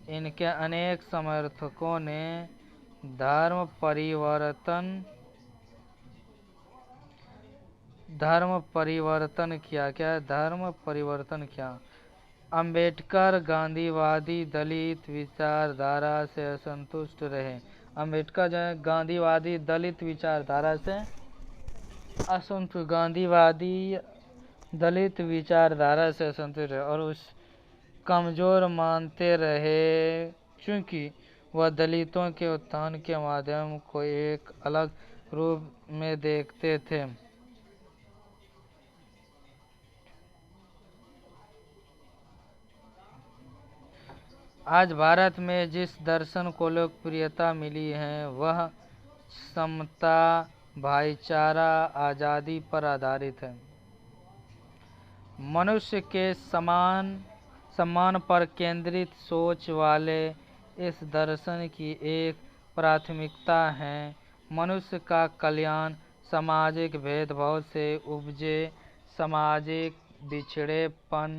इनके अनेक समर्थकों ने धर्म परिवर्तन किया। अम्बेडकर गांधीवादी दलित विचारधारा से असंतुष्ट रहे। अम्बेडकर जो है गांधीवादी दलित विचारधारा से रहे और उस कमजोर मानते रहे, क्योंकि वह दलितों के उत्थान के माध्यम को एक अलग रूप में देखते थे। आज भारत में जिस दर्शन को लोकप्रियता मिली है वह समता, भाईचारा, आजादी पर आधारित है। मनुष्य के सम्मान पर केंद्रित सोच वाले इस दर्शन की एक प्राथमिकता है मनुष्य का कल्याण। सामाजिक भेदभाव से उपजे सामाजिक बिछड़ेपन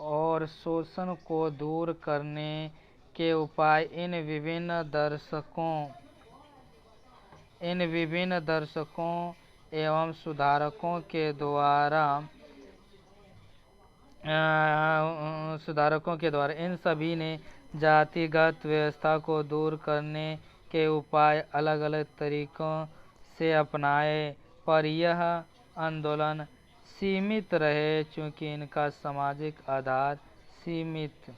और शोषण को दूर करने के उपाय इन विभिन्न दर्शकों एवं सुधारकों के द्वारा इन सभी ने जातिगत व्यवस्था को दूर करने के उपाय अलग अलग तरीकों से अपनाए, पर यह आंदोलन सीमित रहे क्योंकि इनका सामाजिक आधार सीमित।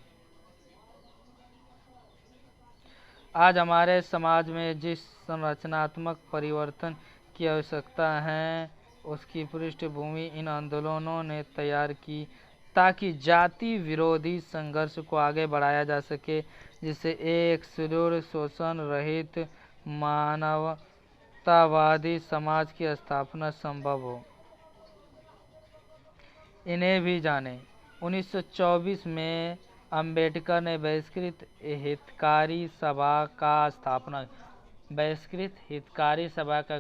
आज हमारे समाज में जिस संरचनात्मक परिवर्तन की आवश्यकता है उसकी पृष्ठभूमि इन आंदोलनों ने तैयार की ताकि जाति विरोधी संघर्ष को आगे बढ़ाया जा सके, जिससे एक सुदृढ़ शोषण रहित मानवतावादी समाज की स्थापना संभव हो। इन्हें भी जाने। 1924 में अम्बेडकर ने बहिष्कृत हितकारी सभा का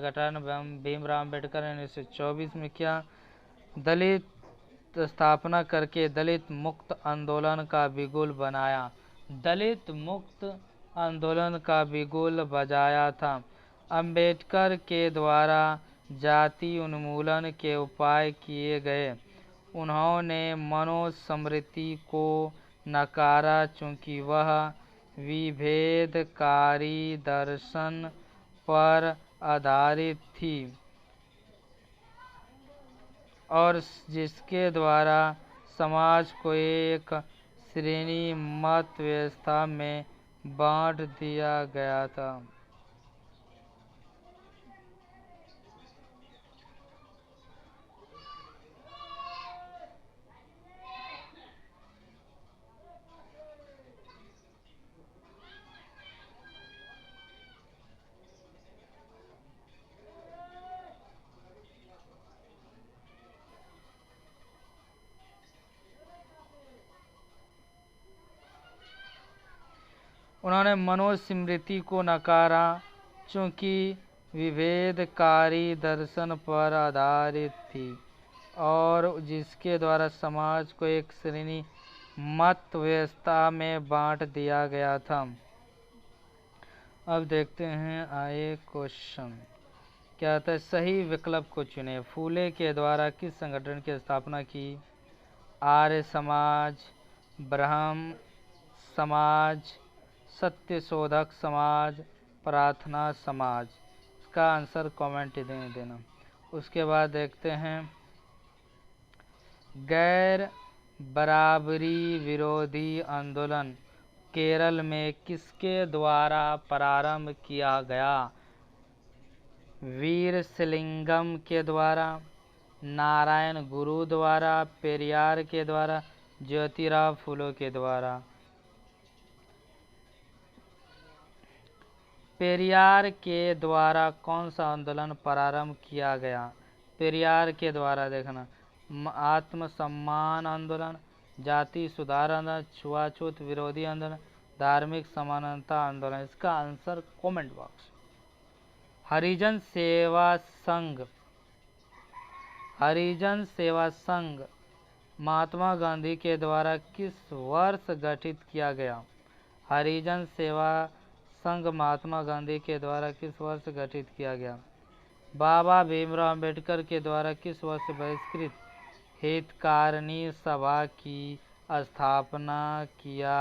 गठन भीमराव अम्बेडकर ने 1924 में किया। दलित स्थापना करके दलित मुक्त आंदोलन का बिगुल बजाया था। अम्बेडकर के द्वारा जाति उन्मूलन के उपाय किए गए। उन्होंने मनुस्मृति को नकारा क्योंकि वह विभेदकारी दर्शन पर आधारित थी और जिसके द्वारा समाज को एक श्रेणी मत व्यवस्था में बांट दिया गया था। उन्होंने मनुस्मृति को नकारा क्योंकि विभेदकारी दर्शन पर आधारित थी और जिसके द्वारा समाज को एक श्रेणी मत व्यवस्था में बांट दिया गया था। अब देखते हैं आए क्वेश्चन। क्या था? सही विकल्प को चुने। फूले के द्वारा किस संगठन की स्थापना की? आर्य समाज, ब्रह्म समाज, सत्यशोधक समाज, प्रार्थना समाज। इसका आंसर कमेंट में देना। उसके बाद देखते हैं गैर बराबरी विरोधी आंदोलन केरल में किसके द्वारा प्रारंभ किया गया? वीरसिलिंगम के द्वारा, नारायण गुरु द्वारा, पेरियार के द्वारा, ज्योतिराव फुले के द्वारा। पेरियार के द्वारा कौन सा आंदोलन प्रारंभ किया गया? पेरियार के द्वारा देखना, आत्मसम्मान आंदोलन, जाति सुधार आंदोलन, छुआछूत विरोधी आंदोलन, धार्मिक समानता आंदोलन। इसका आंसर कमेंट बॉक्स। हरिजन सेवा संघ, हरिजन सेवा संघ महात्मा गांधी के द्वारा किस वर्ष गठित किया गया? हरिजन सेवा संघ महात्मा गांधी के द्वारा किस वर्ष गठित किया गया? बाबा भीमराव अंबेडकर के द्वारा किस वर्ष बहिष्कृत हितकारिणी सभा की स्थापना किया?